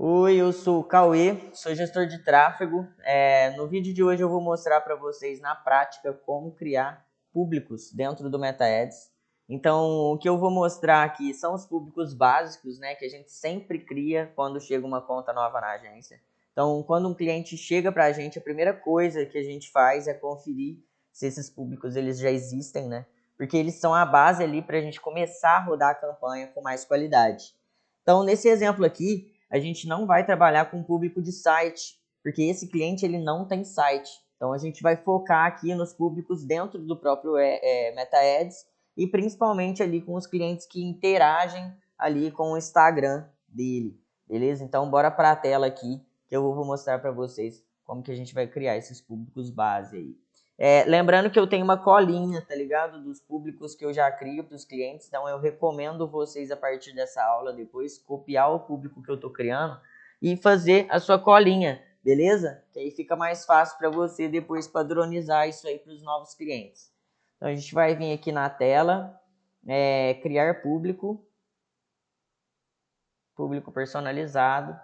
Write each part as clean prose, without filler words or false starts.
Oi, eu sou o Cauê, sou gestor de tráfego. No vídeo de hoje eu vou mostrar para vocês na prática como criar públicos dentro do MetaAds. Então, o que eu vou mostrar aqui são os públicos básicos, né, que a gente sempre cria quando chega uma conta nova na agência. Então, quando um cliente chega para a gente, a primeira coisa que a gente faz é conferir se esses públicos eles já existem, né? Porque eles são a base ali para a gente começar a rodar a campanha com mais qualidade. Então, nesse exemplo aqui, a gente não vai trabalhar com público de site, porque esse cliente ele não tem site. Então, a gente vai focar aqui nos públicos dentro do próprio MetaAds e principalmente ali com os clientes que interagem ali com o Instagram dele, beleza? Então, bora para a tela aqui que eu vou mostrar para vocês como que a gente vai criar esses públicos base aí. Lembrando que eu tenho uma colinha, tá ligado? Dos públicos que eu já crio para os clientes. Então, eu recomendo vocês, a partir dessa aula, depois, copiar o público que eu tô criando e fazer a sua colinha, beleza? Que aí fica mais fácil para você depois padronizar isso aí para os novos clientes. Então, a gente vai vir aqui na tela, criar público personalizado.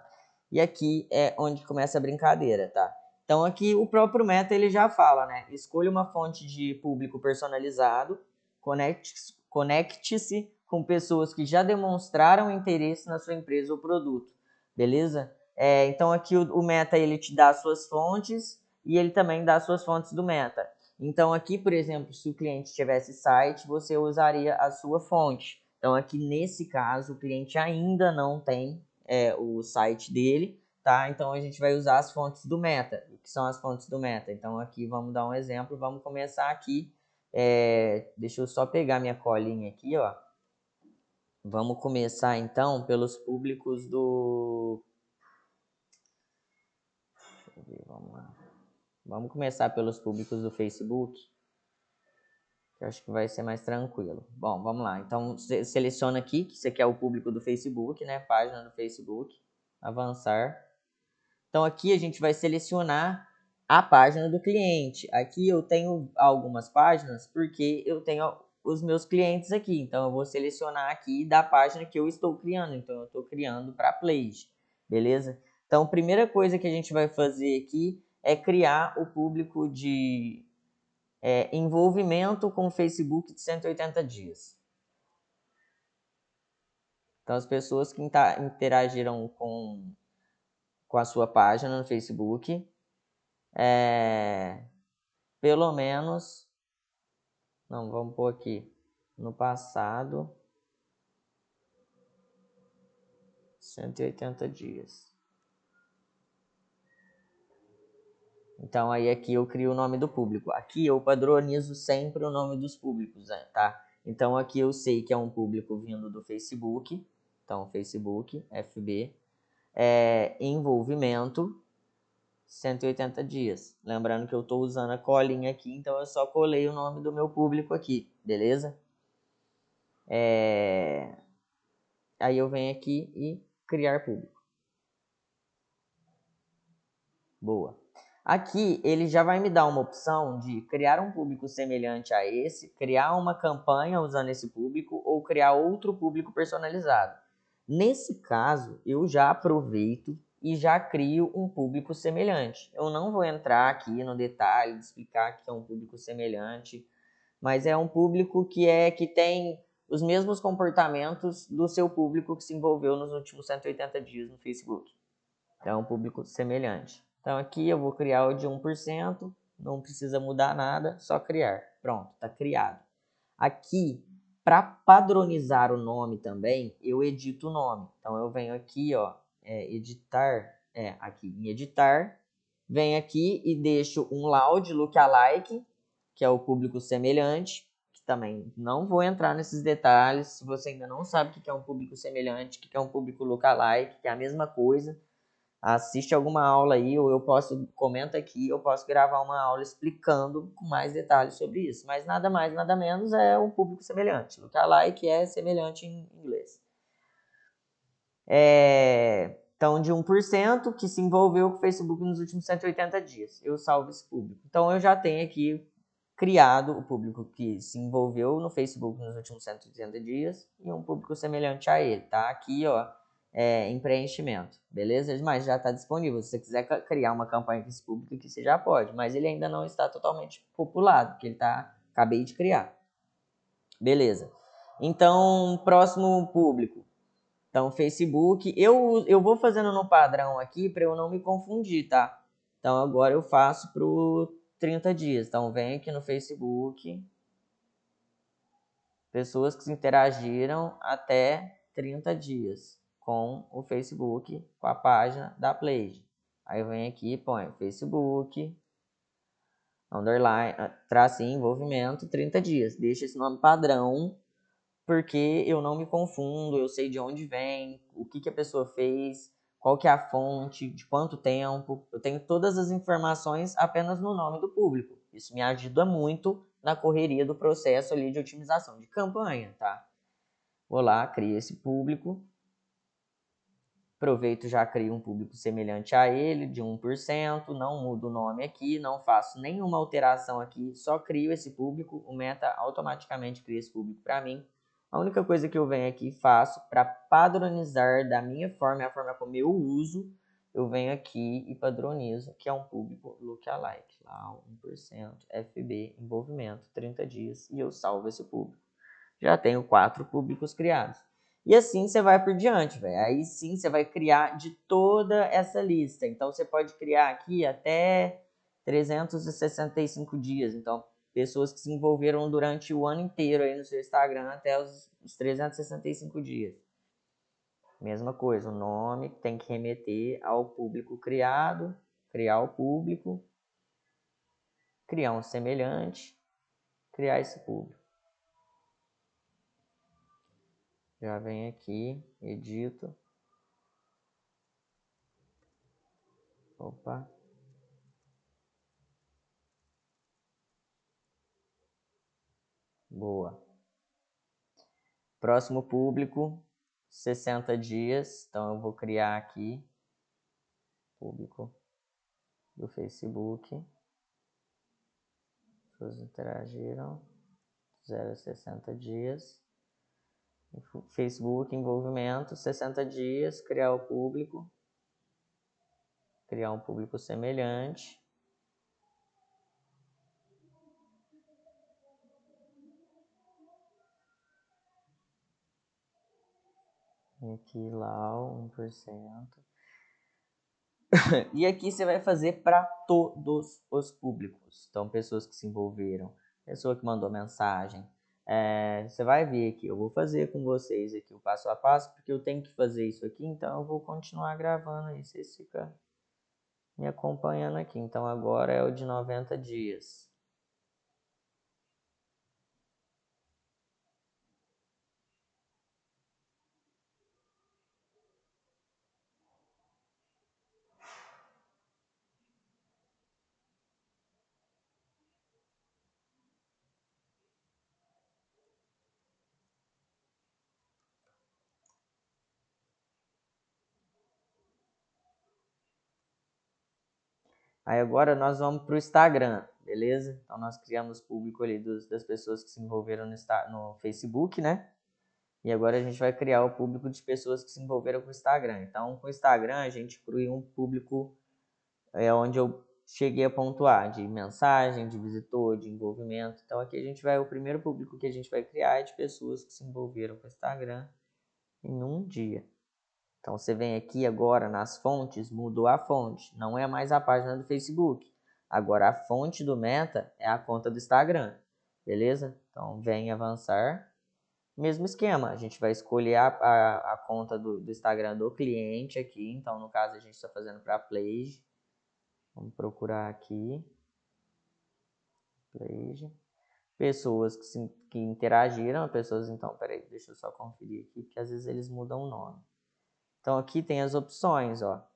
E aqui é onde começa a brincadeira, tá? Então aqui o próprio Meta ele já fala, né? Escolha uma fonte de público personalizado, conecte-se com pessoas que já demonstraram interesse na sua empresa ou produto, beleza? Então aqui o Meta ele te dá as suas fontes e ele também dá as suas fontes do Meta. Então aqui, por exemplo, se o cliente tivesse site, você usaria a sua fonte. Então aqui nesse caso o cliente ainda não tem o site dele, tá? Então a gente vai usar as fontes do Meta. O que são as fontes do Meta? Então aqui vamos dar um exemplo, vamos começar aqui. Deixa eu só pegar minha colinha aqui, ó. Vamos começar então pelos públicos do... Deixa eu ver, vamos lá. Vamos começar pelos públicos do Facebook, que eu acho que vai ser mais tranquilo. Bom, vamos lá. Então seleciona aqui que você quer o público do Facebook, né? Página do Facebook. Avançar. Então aqui a gente vai selecionar a página do cliente. Aqui eu tenho algumas páginas porque eu tenho os meus clientes aqui. Então eu vou selecionar aqui da página que eu estou criando. Então eu estou criando para Playge, beleza? Então a primeira coisa que a gente vai fazer aqui é criar o público de envolvimento com o Facebook de 180 dias. Então as pessoas que interagiram com a sua página no Facebook, pelo menos, não, vamos pôr aqui, no passado, 180 dias. Então aí aqui eu crio o nome do público. Aqui eu padronizo sempre o nome dos públicos, né, tá? Então aqui eu sei que é um público vindo do Facebook. Então Facebook, FB, envolvimento, 180 dias. Lembrando que eu estou usando a colinha aqui, então eu só colei o nome do meu público aqui, beleza? Aí eu venho aqui e criar público. Boa. Aqui ele já vai me dar uma opção de criar um público semelhante a esse, criar uma campanha usando esse público ou criar outro público personalizado. Nesse caso, eu já aproveito e já crio um público semelhante. Eu não vou entrar aqui no detalhe de explicar que é um público semelhante, mas é um público que tem os mesmos comportamentos do seu público que se envolveu nos últimos 180 dias no Facebook. Então é um público semelhante. Então aqui eu vou criar o de 1%, não precisa mudar nada, só criar. Pronto, está criado. Aqui, para padronizar o nome também, eu edito o nome. Então eu venho aqui, ó, editar, aqui em editar, venho aqui e deixo um loud lookalike, que é o público semelhante, que também não vou entrar nesses detalhes. Se você ainda não sabe o que é um público semelhante, o que é um público lookalike, que é a mesma coisa, assiste alguma aula aí, ou comenta aqui, eu posso gravar uma aula explicando com mais detalhes sobre isso. Mas nada mais, nada menos é um público semelhante. Lookalike é semelhante em inglês. Então, de 1% que se envolveu com o Facebook nos últimos 180 dias. Eu salvo esse público. Então, eu já tenho aqui criado o público que se envolveu no Facebook nos últimos 180 dias e um público semelhante a ele, tá? Aqui, ó, em preenchimento, beleza? Mas já está disponível. Se você quiser criar uma campanha com esse público aqui, você já pode, mas ele ainda não está totalmente populado, porque ele acabei de criar. Beleza. Então, próximo público. Então, Facebook, eu vou fazendo no padrão aqui para eu não me confundir, tá? Então, agora eu faço para 30 dias. Então, vem aqui no Facebook, pessoas que interagiram até 30 dias com o Facebook, com a página da Play. Aí eu venho aqui e põe Facebook, underline, tracinho, envolvimento, 30 dias. Deixa esse nome padrão, porque eu não me confundo, eu sei de onde vem, o que a pessoa fez, qual que é a fonte, de quanto tempo. Eu tenho todas as informações apenas no nome do público. Isso me ajuda muito na correria do processo ali de otimização de campanha, tá? Vou lá, crio esse público. Aproveito, já crio um público semelhante a ele, de 1%, não mudo o nome aqui, não faço nenhuma alteração aqui, só crio esse público, o Meta automaticamente cria esse público para mim. A única coisa que eu venho aqui e faço para padronizar da minha forma, a forma como eu uso, eu venho aqui e padronizo, que é um público lookalike, lá 1%, FB, envolvimento, 30 dias, e eu salvo esse público. Já tenho 4 públicos criados. E assim você vai por diante, velho. Aí sim você vai criar de toda essa lista. Então você pode criar aqui até 365 dias. Então, pessoas que se envolveram durante o ano inteiro aí no seu Instagram até os 365 dias. Mesma coisa, o nome tem que remeter ao público criado, criar o público, criar um semelhante, criar esse público. Já vem aqui, edito. Opa. Boa. Próximo público, 60 dias. Então eu vou criar aqui público do Facebook. Pessoas interagiram. 0 a 60 dias. Facebook, envolvimento, 60 dias, criar o público. Criar um público semelhante. E aqui lá, 1%. E aqui você vai fazer para todos os públicos. Então, pessoas que se envolveram, pessoa que mandou mensagem. Você vai ver aqui, eu vou fazer com vocês aqui o passo a passo, porque eu tenho que fazer isso aqui, então eu vou continuar gravando aí, vocês ficam me acompanhando aqui. Então, agora é o de 90 dias. Aí agora nós vamos para o Instagram, beleza? Então nós criamos público ali das pessoas que se envolveram no Facebook, né? E agora a gente vai criar o público de pessoas que se envolveram com o Instagram. Então, com o Instagram, a gente criou um público onde eu cheguei a pontuar de mensagem, de visitor, de envolvimento. Então, aqui a gente o primeiro público que a gente vai criar é de pessoas que se envolveram com o Instagram em um dia. Então, você vem aqui agora nas fontes, mudou a fonte. Não é mais a página do Facebook. Agora, a fonte do Meta é a conta do Instagram. Beleza? Então, vem avançar. Mesmo esquema, a gente vai escolher a conta do Instagram do cliente aqui. Então, no caso, a gente está fazendo para Play. Vamos procurar aqui. Play. Pessoas que interagiram. Pessoas, então, peraí, deixa eu só conferir aqui, porque às vezes eles mudam o nome. Então, aqui tem as opções, ó.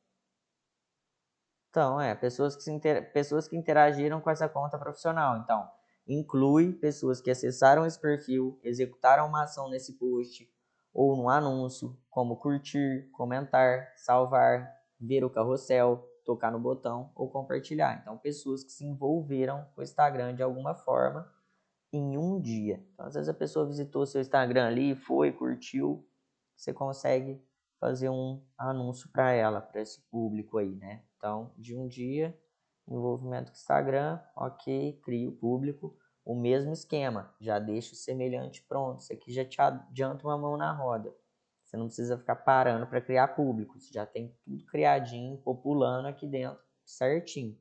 Então, pessoas que interagiram com essa conta profissional. Então, inclui pessoas que acessaram esse perfil, executaram uma ação nesse post ou no anúncio, como curtir, comentar, salvar, ver o carrossel, tocar no botão ou compartilhar. Então, pessoas que se envolveram com o Instagram de alguma forma em um dia. Então, às vezes a pessoa visitou seu Instagram ali, foi, curtiu, você consegue fazer um anúncio para ela, para esse público aí, né? Então, de um dia, envolvimento com o Instagram, ok, cria o público, o mesmo esquema, já deixa o semelhante pronto. Isso aqui já te adianta uma mão na roda. Você não precisa ficar parando para criar público, você já tem tudo criadinho, populando aqui dentro, certinho.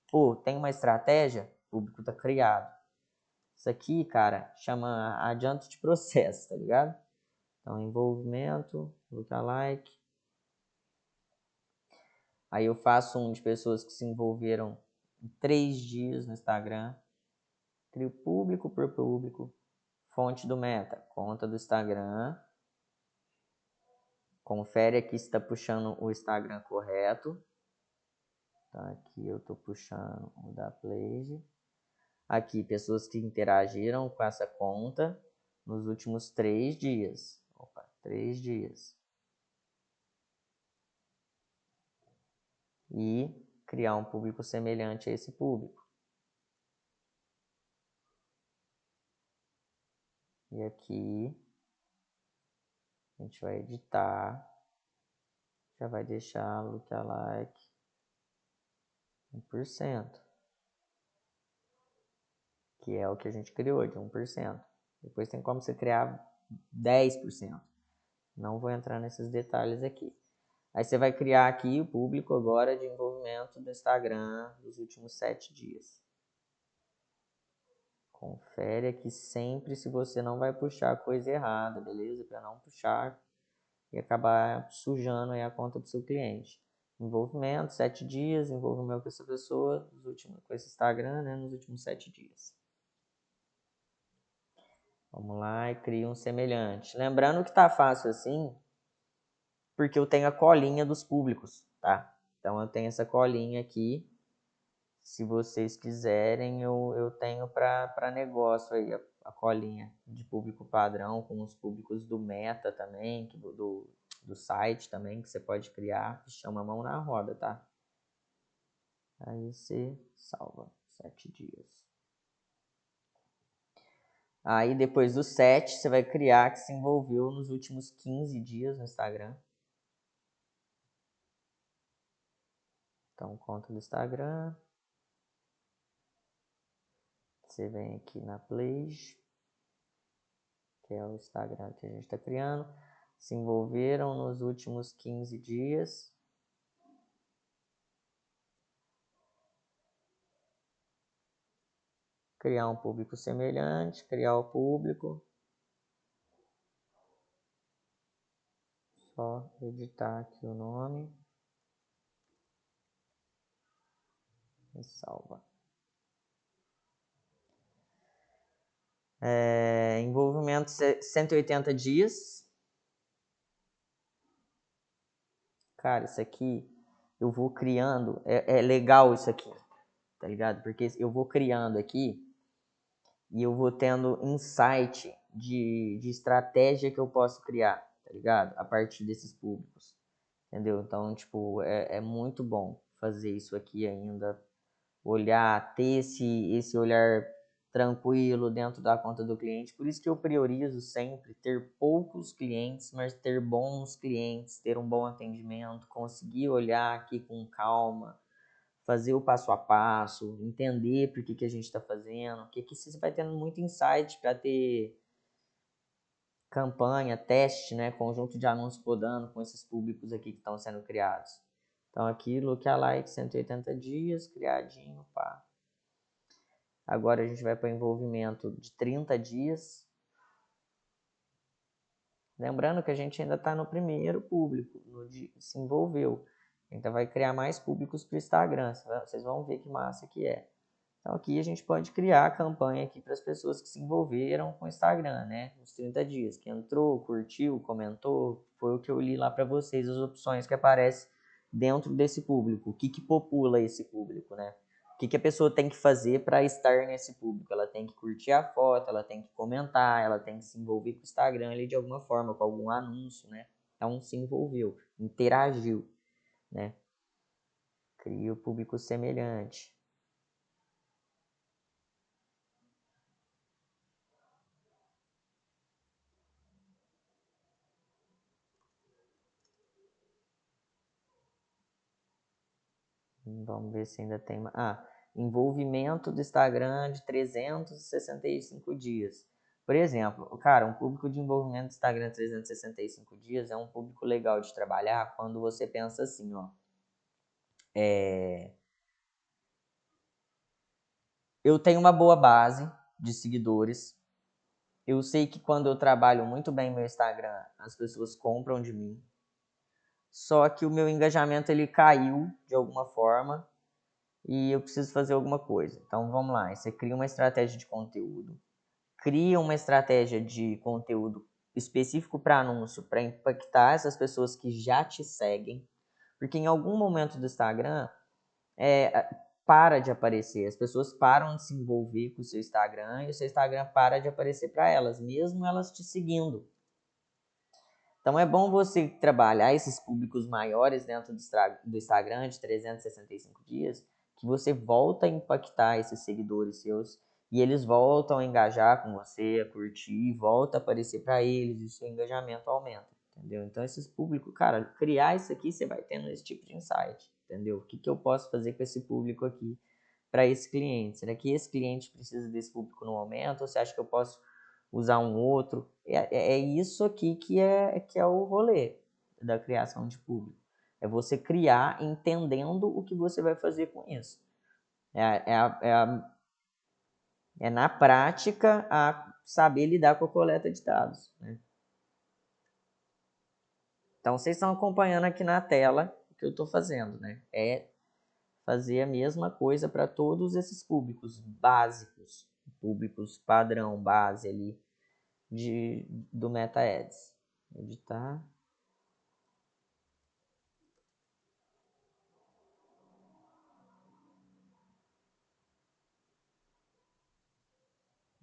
Pô, tem uma estratégia? O público tá criado. Isso aqui, cara, chama adianto de processo, tá ligado? Então, envolvimento, lookalike. Aí eu faço um de pessoas que se envolveram em 3 dias no Instagram. Crio público por público. Fonte do Meta, conta do Instagram. Confere aqui se está puxando o Instagram correto. Tá, aqui eu estou puxando o da Plage. Aqui, pessoas que interagiram com essa conta nos últimos 3 dias. Opa, 3 dias. E criar um público semelhante a esse público. E aqui a gente vai editar. Já vai deixar lookalike 1%. Que é o que a gente criou, de 1%. Depois tem como você criar 10%. Não vou entrar nesses detalhes aqui. Aí você vai criar aqui o público agora de envolvimento do Instagram dos últimos 7 dias. Confere aqui sempre se você não vai puxar coisa errada, beleza? Para não puxar e acabar sujando aí a conta do seu cliente. Envolvimento, 7 dias, envolvimento com essa pessoa, com esse Instagram, né, nos últimos 7 dias. Vamos lá e cria um semelhante. Lembrando que tá fácil assim, porque eu tenho a colinha dos públicos, tá? Então eu tenho essa colinha aqui. Se vocês quiserem, eu tenho para negócio aí a colinha de público padrão, com os públicos do Meta também, do site também, que você pode criar, que chama mão na roda, tá? Aí você salva 7 dias. Aí depois do 7, você vai criar que se envolveu nos últimos 15 dias no Instagram. Então, conta do Instagram. Você vem aqui na Plage, que é o Instagram que a gente está criando. Se envolveram nos últimos 15 dias. Criar um público semelhante, criar o público. Só editar aqui o nome. E salva. Envolvimento 180 dias. Cara, isso aqui eu vou criando. É legal isso aqui, tá ligado? Porque eu vou criando aqui e eu vou tendo insight de estratégia que eu posso criar, tá ligado? A partir desses públicos, entendeu? Então, tipo, é muito bom fazer isso aqui ainda, olhar, ter esse olhar tranquilo dentro da conta do cliente. Por isso que eu priorizo sempre ter poucos clientes, mas ter bons clientes, ter um bom atendimento, conseguir olhar aqui com calma, fazer o passo a passo, entender por que a gente está fazendo, que você vai tendo muito insight para ter campanha, teste, né, conjunto de anúncios rodando com esses públicos aqui que estão sendo criados. Então aqui, lookalike, 180 dias, criadinho, pá. Agora a gente vai para o envolvimento de 30 dias. Lembrando que a gente ainda está no primeiro público, se envolveu. Ainda vai criar mais públicos para o Instagram, vocês vão ver que massa que é. Então aqui a gente pode criar a campanha aqui para as pessoas que se envolveram com o Instagram, né? Nos 30 dias, que entrou, curtiu, comentou, foi o que eu li lá para vocês, as opções que aparecem dentro desse público. O que popula esse público, né? O que a pessoa tem que fazer para estar nesse público? Ela tem que curtir a foto, ela tem que comentar, ela tem que se envolver com o Instagram ali de alguma forma, com algum anúncio, né? Então se envolveu, interagiu, né? Cria o público semelhante. Vamos ver se ainda tem. Envolvimento do Instagram de 365 dias. Por exemplo, cara, um público de envolvimento do Instagram de 365 dias é um público legal de trabalhar quando você pensa assim, ó. Eu tenho uma boa base de seguidores. Eu sei que quando eu trabalho muito bem meu Instagram, as pessoas compram de mim. Só que o meu engajamento ele caiu de alguma forma e eu preciso fazer alguma coisa. Então vamos lá, você cria uma estratégia de conteúdo, cria uma estratégia de conteúdo específico para anúncio, para impactar essas pessoas que já te seguem, porque em algum momento do Instagram para de aparecer, as pessoas param de se envolver com o seu Instagram e o seu Instagram para de aparecer para elas, mesmo elas te seguindo. Então é bom você trabalhar esses públicos maiores dentro do Instagram de 365 dias, que você volta a impactar esses seguidores seus e eles voltam a engajar com você, a curtir, volta a aparecer para eles e o seu engajamento aumenta, entendeu? Então esses públicos, cara, criar isso aqui você vai tendo esse tipo de insight, entendeu? O que eu posso fazer com esse público aqui para esse cliente? Será que esse cliente precisa desse público no momento ou você acha que eu posso usar um outro? É isso aqui que é o rolê da criação de público. É você criar entendendo o que você vai fazer com isso. É na prática a saber lidar com a coleta de dados, né? Então, vocês estão acompanhando aqui na tela o que eu estou fazendo, né? É fazer a mesma coisa para todos esses públicos básicos, públicos padrão, base ali do Meta Ads. Editar.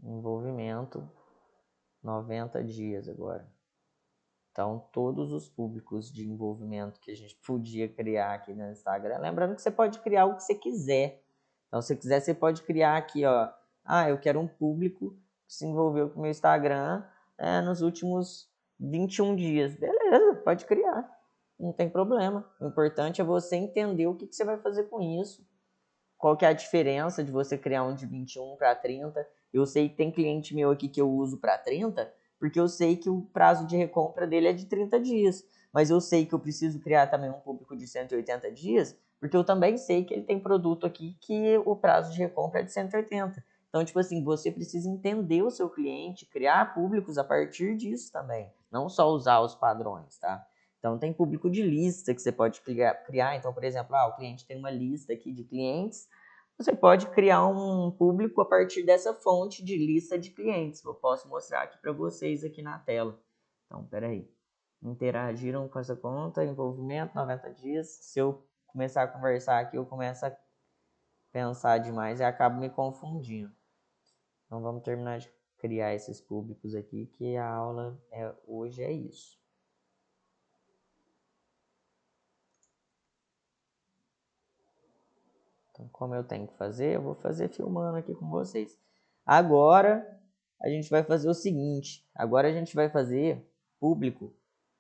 Envolvimento, 90 dias agora. Então, todos os públicos de envolvimento que a gente podia criar aqui no Instagram, lembrando que você pode criar o que você quiser. Então, se você quiser, você pode criar aqui, ó. Eu quero um público que se envolveu com o meu Instagram nos últimos 21 dias. Beleza, pode criar. Não tem problema. O importante é você entender o que você vai fazer com isso. Qual que é a diferença de você criar um de 21 para 30? Eu sei que tem cliente meu aqui que eu uso para 30, porque eu sei que o prazo de recompra dele é de 30 dias. Mas eu sei que eu preciso criar também um público de 180 dias, porque eu também sei que ele tem produto aqui que o prazo de recompra é de 180. Então, tipo assim, você precisa entender o seu cliente, criar públicos a partir disso também. Não só usar os padrões, tá? Então, tem público de lista que você pode criar. Então, por exemplo, o cliente tem uma lista aqui de clientes. Você pode criar um público a partir dessa fonte de lista de clientes. Eu posso mostrar aqui para vocês aqui na tela. Então, peraí. Interagiram com essa conta, envolvimento, 90 dias. Se eu começar a conversar aqui, eu começo a pensar demais e acabo me confundindo. Então, vamos terminar de criar esses públicos aqui, que a aula hoje é isso. Então, como eu tenho que fazer, eu vou fazer filmando aqui com vocês. Agora, a gente vai fazer o seguinte. Agora a gente vai fazer público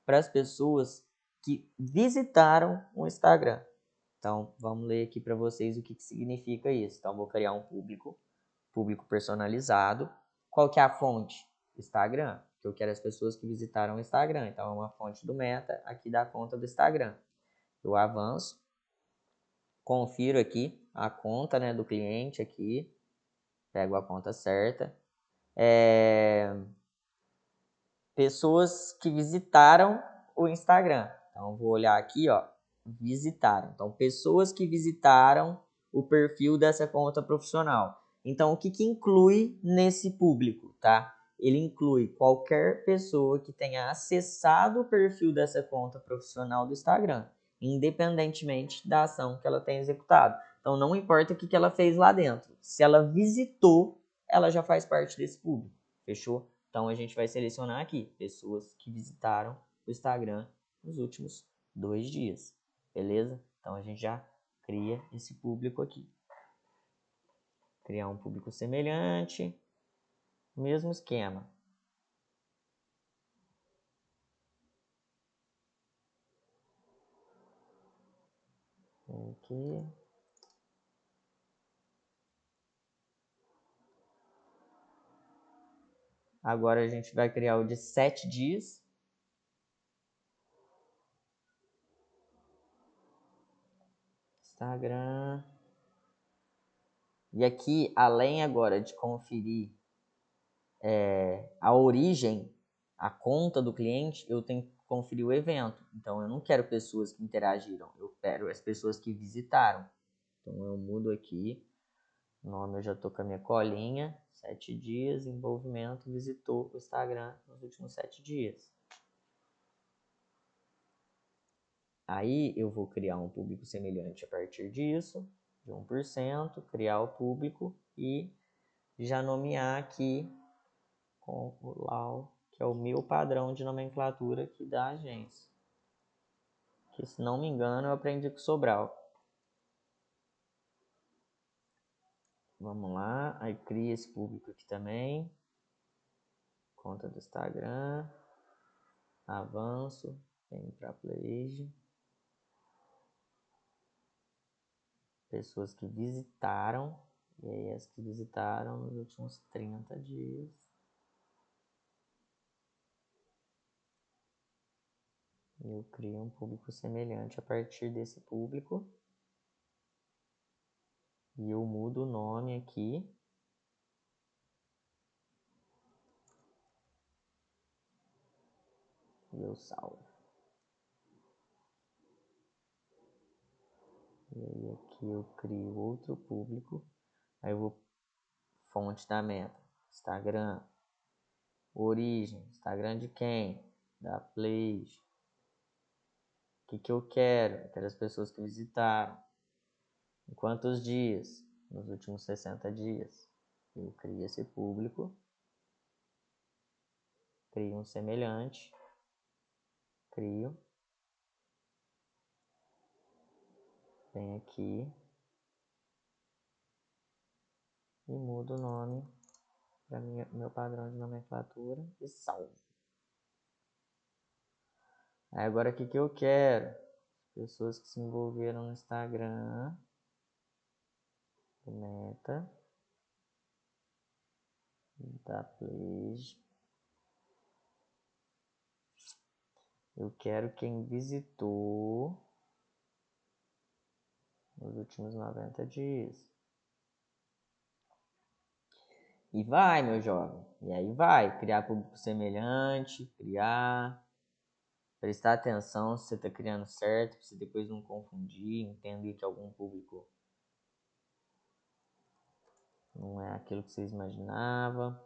para as pessoas que visitaram o Instagram. Então, vamos ler aqui para vocês o que significa isso. Então, vou criar um público personalizado. Qual que é a fonte? Instagram, que eu quero as pessoas que visitaram o Instagram. Então, é uma fonte do Meta aqui da conta do Instagram. Eu avanço, confiro aqui a conta, né, do cliente aqui, pego a conta certa. Pessoas que visitaram o Instagram. Então, vou olhar aqui, ó, visitaram. Então, pessoas que visitaram o perfil dessa conta profissional. Então, o que inclui nesse público, tá? Ele inclui qualquer pessoa que tenha acessado o perfil dessa conta profissional do Instagram, independentemente da ação que ela tenha executado. Então, não importa o que ela fez lá dentro. Se ela visitou, ela já faz parte desse público. Fechou? Então, a gente vai selecionar aqui pessoas que visitaram o Instagram nos últimos 2 dias. Beleza? Então, a gente já cria esse público aqui. Criar um público semelhante. Mesmo esquema. Aqui. Agora a gente vai criar o de 7 dias. Instagram. E aqui, além agora de conferir a origem, a conta do cliente, eu tenho que conferir o evento. Então, eu não quero pessoas que interagiram, eu quero as pessoas que visitaram. Então, eu mudo aqui. O nome eu já estou com a minha colinha. 7 dias, envolvimento, visitou o Instagram nos últimos 7 dias. Aí, eu vou criar um público semelhante a partir disso, de 1%, criar o público e já nomear aqui com o LAU, que é o meu padrão de nomenclatura aqui da agência. Que, se não me engano, eu aprendi com o Sobral. Vamos lá, aí cria esse público aqui também. Conta do Instagram. Avanço, vem para Playage. Pessoas que visitaram. E aí as que visitaram nos últimos 30 dias. E eu crio um público semelhante a partir desse público. E eu mudo o nome aqui. E eu salvo. E aí aqui eu crio outro público. Aí eu vou fonte da meta. Instagram. Origem. Instagram de quem? Da Playage. O que eu quero? Eu quero as pessoas que visitaram. Em quantos dias? Nos últimos 60 dias. Eu crio esse público. Crio um semelhante. Crio. Venho aqui. E mudo o nome para meu padrão de nomenclatura. E salvo. Aí agora o que eu quero? Pessoas que se envolveram no Instagram. Meta. Da Playage. Eu quero quem visitou nos últimos 90 dias. E vai, meu jovem. E aí vai. Criar público semelhante. Criar. Prestar atenção se você está criando certo. Para você depois não confundir. Entender que algum público não é aquilo que vocês imaginavam.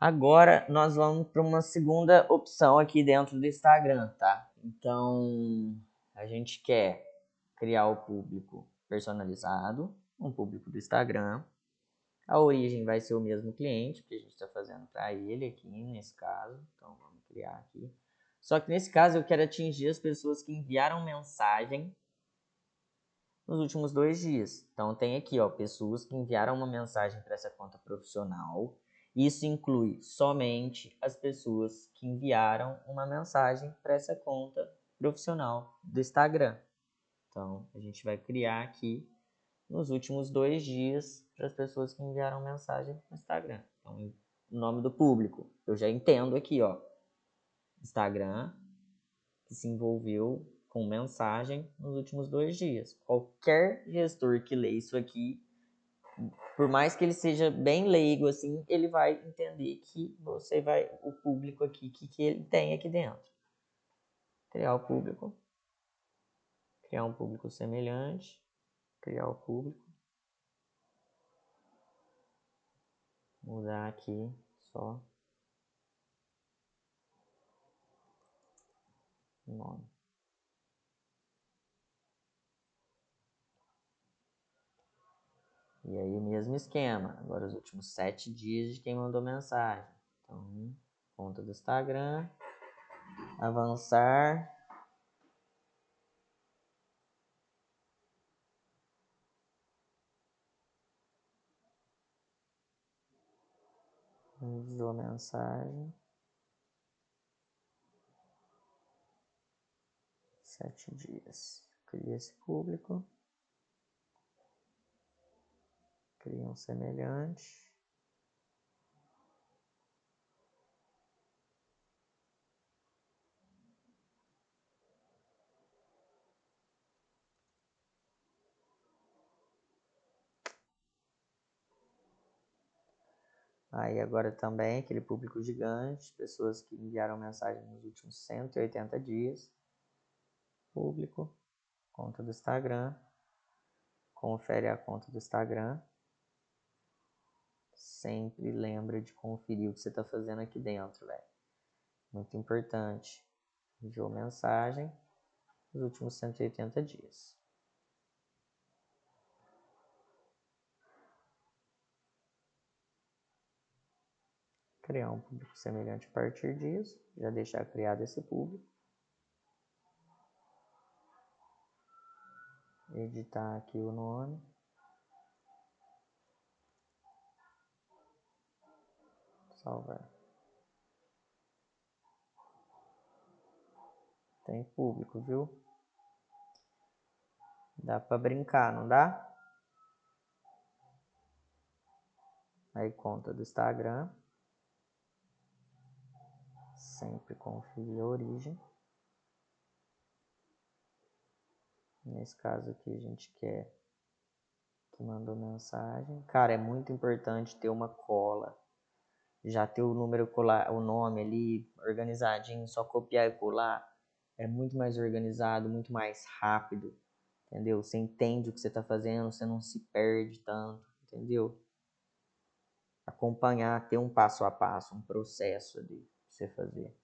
Agora nós vamos para uma segunda opção aqui dentro do Instagram, tá? Então a gente quer criar o público personalizado, um público do Instagram. A origem vai ser o mesmo cliente, que a gente está fazendo para ele aqui nesse caso. Então vamos criar aqui. Só que nesse caso eu quero atingir as pessoas que enviaram mensagem nos últimos 2 dias. Então tem aqui, ó, pessoas que enviaram uma mensagem para essa conta profissional. Isso inclui somente as pessoas que enviaram uma mensagem para essa conta profissional do Instagram. Então a gente vai criar aqui nos últimos 2 dias para as pessoas que enviaram mensagem no Instagram. Então o nome do público, eu já entendo aqui, ó, Instagram que se envolveu com mensagem nos últimos 2 dias. Qualquer gestor que lê isso aqui, por mais que ele seja bem leigo assim, ele vai entender que você vai, o público aqui, que ele tem aqui dentro. Criar o público. Criar um público semelhante. Criar o público. Mudar aqui só o nome. E aí o mesmo esquema. Agora os últimos 7 dias de quem mandou mensagem. Então, conta do Instagram. Avançar. Enviou a mensagem. 7 dias. Cria esse público. Cria um semelhante. Aí agora também aquele público gigante, pessoas que enviaram mensagem nos últimos 180 dias. Público, conta do Instagram. Confere a conta do Instagram. Sempre lembra de conferir o que você está fazendo aqui dentro, velho. Muito importante. Enviou mensagem nos últimos 180 dias. Criar um público semelhante a partir disso. Já deixar criado esse público. Editar aqui o nome. Salvar. Tem público, viu? Dá pra brincar, não dá? Aí conta do Instagram. Sempre conferir a origem. Nesse caso aqui a gente quer que mandou mensagem. Cara, é muito importante ter uma cola. Já ter o número colar, o nome ali organizadinho, só copiar e colar. É muito mais organizado, muito mais rápido. Entendeu? Você entende o que você está fazendo, você não se perde tanto, entendeu? Acompanhar, ter um passo a passo, um processo ali pra você fazer.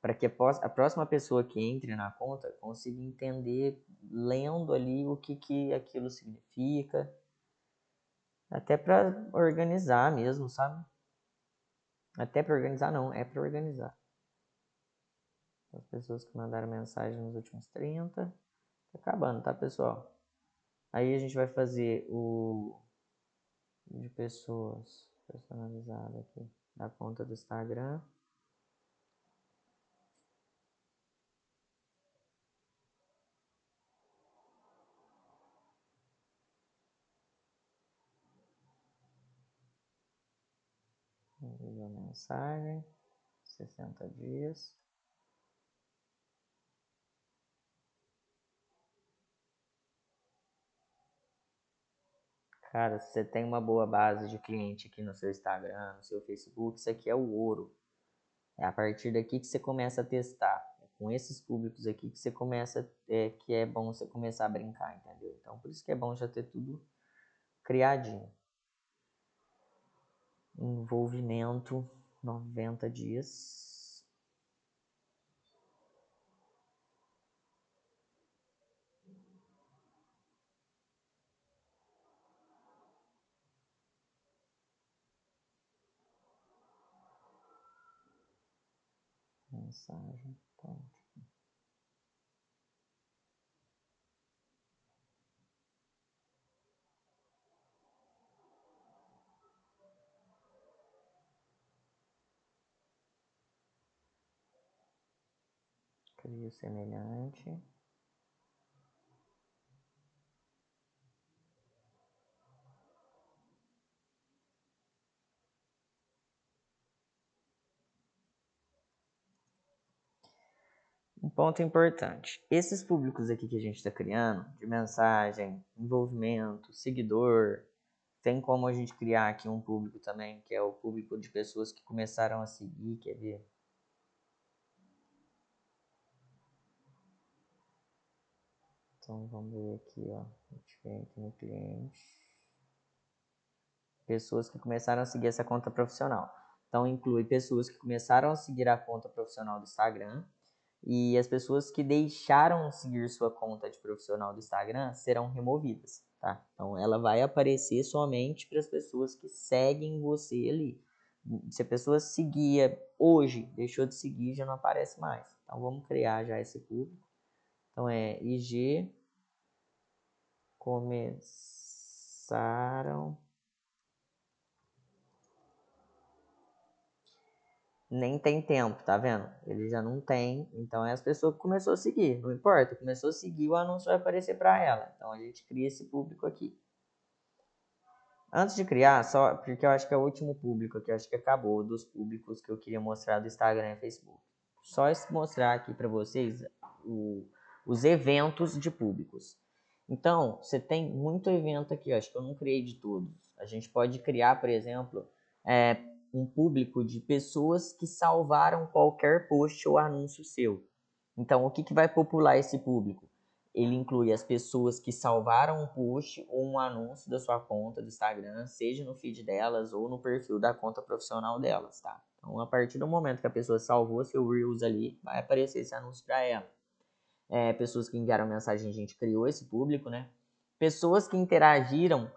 Para que a próxima pessoa que entre na conta consiga entender, lendo ali o que aquilo significa. Até para organizar mesmo, sabe? Até para organizar não, é para organizar. As pessoas que mandaram mensagem nos últimos 30. Tá acabando, tá, pessoal? Aí a gente vai fazer o de pessoas personalizado aqui da conta do Instagram. Enviou mensagem, 60 dias. Cara, se você tem uma boa base de cliente aqui no seu Instagram, no seu Facebook, isso aqui é o ouro. É a partir daqui que você começa a testar. É com esses públicos aqui que você começa, que é bom você começar a brincar, entendeu? Então, por isso que é bom já ter tudo criadinho. Envolvimento, 90 dias. Mensagem, pronto. Crio semelhante. Um ponto importante. Esses públicos aqui que a gente está criando, de mensagem, envolvimento, seguidor, tem como a gente criar aqui um público também, que é o público de pessoas que começaram a seguir, quer ver? Então vamos ver aqui, ó. A gente vem aqui no cliente. Pessoas que começaram a seguir essa conta profissional. Então inclui pessoas que começaram a seguir a conta profissional do Instagram. E as pessoas que deixaram de seguir sua conta de profissional do Instagram serão removidas, tá? Então ela vai aparecer somente para as pessoas que seguem você ali. Se a pessoa seguia hoje, deixou de seguir, já não aparece mais. Então vamos criar já esse público. Então é IG começaram. Nem tem tempo, tá vendo? Ele já não tem, então é as pessoas que começou a seguir, não importa, começou a seguir, o anúncio vai aparecer para ela. Então a gente cria esse público aqui. Antes de criar, só porque eu acho que é o último público aqui, eu acho que acabou dos públicos que eu queria mostrar do Instagram e Facebook. Só mostrar aqui para vocês os eventos de públicos. Então, você tem muito evento aqui, acho que eu não criei de todos. A gente pode criar, por exemplo, um público de pessoas que salvaram qualquer post ou anúncio seu. Então, o que vai popular esse público? Ele inclui as pessoas que salvaram um post ou um anúncio da sua conta do Instagram, seja no feed delas ou no perfil da conta profissional delas, tá? Então, a partir do momento que a pessoa salvou seu Reels ali, vai aparecer esse anúncio para ela. Pessoas que enviaram mensagem, a gente criou esse público, né? Pessoas que interagiram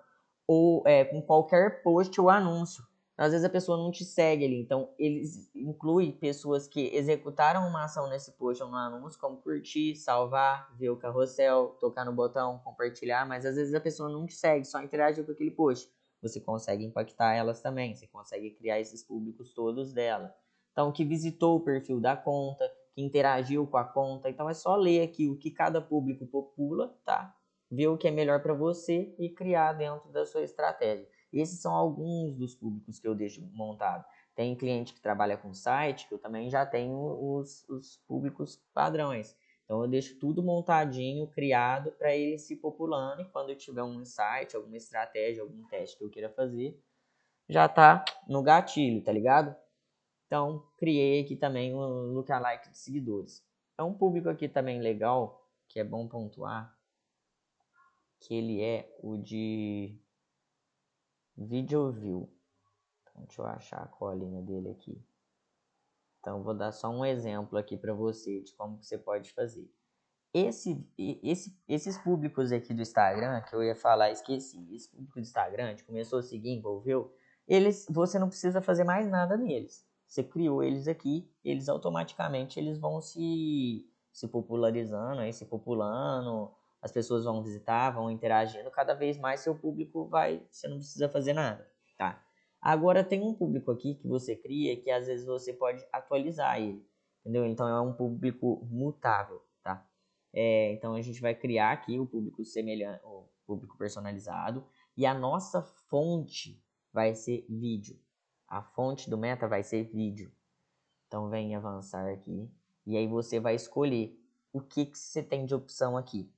ou com qualquer post ou anúncio. Às vezes a pessoa não te segue ali, então eles incluem pessoas que executaram uma ação nesse post ou no anúncio, como curtir, salvar, ver o carrossel, tocar no botão, compartilhar, mas às vezes a pessoa não te segue, só interage com aquele post. Você consegue impactar elas também, você consegue criar esses públicos todos dela. Então, que visitou o perfil da conta, que interagiu com a conta, então é só ler aqui o que cada público popula, tá? Ver o que é melhor para você e criar dentro da sua estratégia. Esses são alguns dos públicos que eu deixo montado. Tem cliente que trabalha com site, que eu também já tenho os públicos padrões. Então eu deixo tudo montadinho, criado para ele se populando e quando eu tiver um insight, alguma estratégia, algum teste que eu queira fazer, já tá no gatilho, tá ligado? Então criei aqui também um lookalike de seguidores. É um público aqui também legal, que é bom pontuar, que ele é o de Video View. Então, deixa eu achar a colinha dele aqui. Então, vou dar só um exemplo aqui para você de como que você pode fazer. Esses públicos aqui do Instagram, que eu ia falar, esqueci. Esse público do Instagram, a gente começou a seguir, envolveu, você não precisa fazer mais nada neles. Você criou eles aqui, eles automaticamente eles vão se popularizando, aí se populando, as pessoas vão visitar, vão interagindo, cada vez mais seu público você não precisa fazer nada, tá? Agora tem um público aqui que você cria que às vezes você pode atualizar ele, entendeu? Então é um público mutável, tá? Então a gente vai criar aqui o público semelhante, o público personalizado, e a nossa fonte vai ser vídeo. A fonte do meta vai ser vídeo. Então vem avançar aqui e aí você vai escolher o que você tem de opção aqui.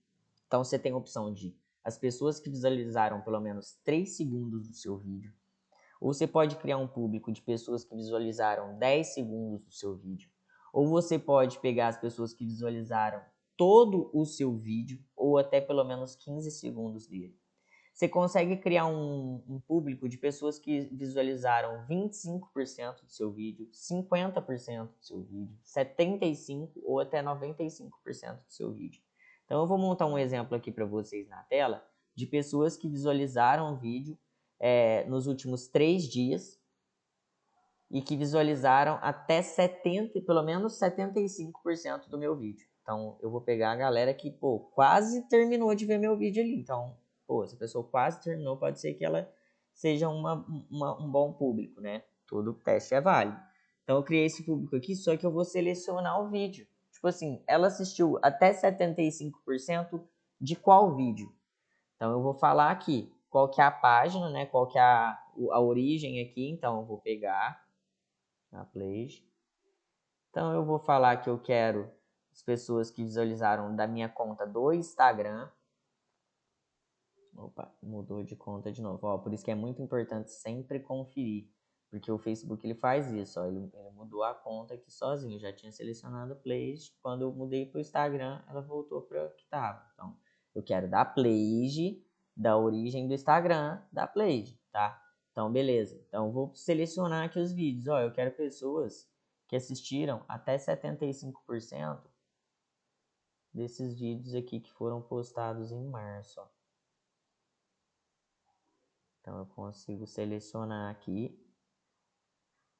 Então você tem a opção de as pessoas que visualizaram pelo menos 3 segundos do seu vídeo, ou você pode criar um público de pessoas que visualizaram 10 segundos do seu vídeo. Ou você pode pegar as pessoas que visualizaram todo o seu vídeo, ou até pelo menos 15 segundos dele. Você consegue criar um público de pessoas que visualizaram 25% do seu vídeo, 50% do seu vídeo, 75% ou até 95% do seu vídeo. Então eu vou montar um exemplo aqui para vocês na tela de pessoas que visualizaram o vídeo nos últimos 3 dias e que visualizaram até 70, pelo menos 75% do meu vídeo. Então, eu vou pegar a galera que, quase terminou de ver meu vídeo ali. Então, se a pessoa quase terminou, pode ser que ela seja um bom público, né? Todo teste é válido. Então, eu criei esse público aqui, só que eu vou selecionar o vídeo. Tipo assim, ela assistiu até 75% de qual vídeo? Então, eu vou falar aqui qual que é a página, né? Qual que é a origem aqui. Então, eu vou pegar a playlist. Então, eu vou falar que eu quero as pessoas que visualizaram da minha conta do Instagram. Opa, mudou de conta de novo. Ó, por isso que é muito importante sempre conferir. Porque o Facebook ele faz isso. Ó, ele mudou a conta aqui sozinho. Já tinha selecionado a playlist. Quando eu mudei para o Instagram, ela voltou para o que estava. Então, eu quero da playlist, da origem do Instagram, da playlist, tá? Então, beleza. Então, eu vou selecionar aqui os vídeos. Ó, eu quero pessoas que assistiram até 75% desses vídeos aqui que foram postados em março. Ó. Então, eu consigo selecionar aqui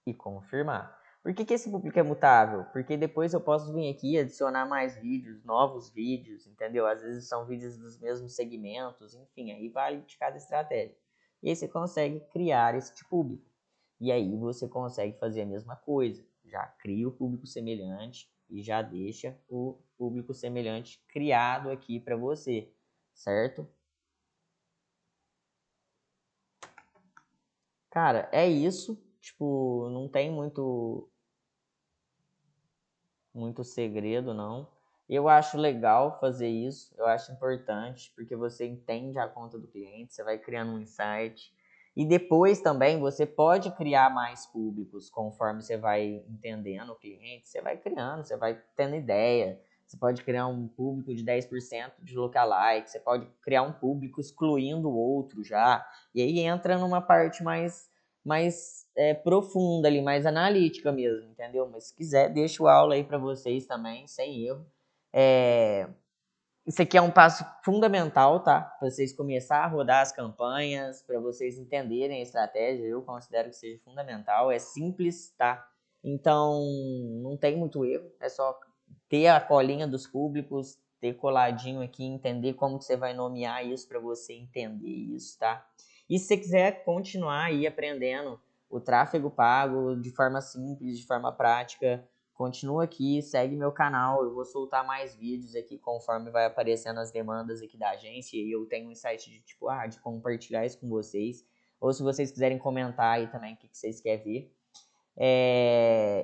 e confirmar. Por que esse público é mutável? Porque depois eu posso vir aqui e adicionar mais vídeos, novos vídeos, entendeu? Às vezes são vídeos dos mesmos segmentos, enfim, aí vale de cada estratégia. E aí você consegue criar esse público. E aí você consegue fazer a mesma coisa. Já cria o público semelhante e já deixa o público semelhante criado aqui para você, certo? Cara, é isso. Tipo, não tem muito segredo, não. Eu acho legal fazer isso, eu acho importante, porque você entende a conta do cliente, você vai criando um insight. E depois também você pode criar mais públicos conforme você vai entendendo o cliente, você vai criando, você vai tendo ideia. Você pode criar um público de 10% de lookalike, você pode criar um público excluindo o outro já. E aí entra numa parte mais profunda ali, mais analítica mesmo, entendeu? Mas se quiser, deixo aula aí para vocês também, sem erro. É, Isso aqui é um passo fundamental, tá? Para vocês começar a rodar as campanhas, para vocês entenderem a estratégia, eu considero que seja fundamental. É simples, tá? Então, não tem muito erro, é só ter a colinha dos públicos, ter coladinho aqui, entender como que você vai nomear isso para você entender isso, tá? E se você quiser continuar aí aprendendo o tráfego pago de forma simples, de forma prática, continua aqui, segue meu canal, eu vou soltar mais vídeos aqui conforme vai aparecendo as demandas aqui da agência e eu tenho um insight de tipo, de compartilhar isso com vocês. Ou se vocês quiserem comentar aí também o que vocês querem ver.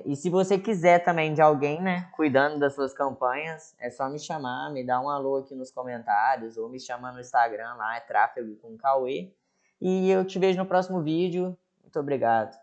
E se você quiser também de alguém, né, cuidando das suas campanhas, é só me chamar, me dar um alô aqui nos comentários ou me chamar no Instagram lá, é Tráfego com Cauê. E eu te vejo no próximo vídeo. Muito obrigado.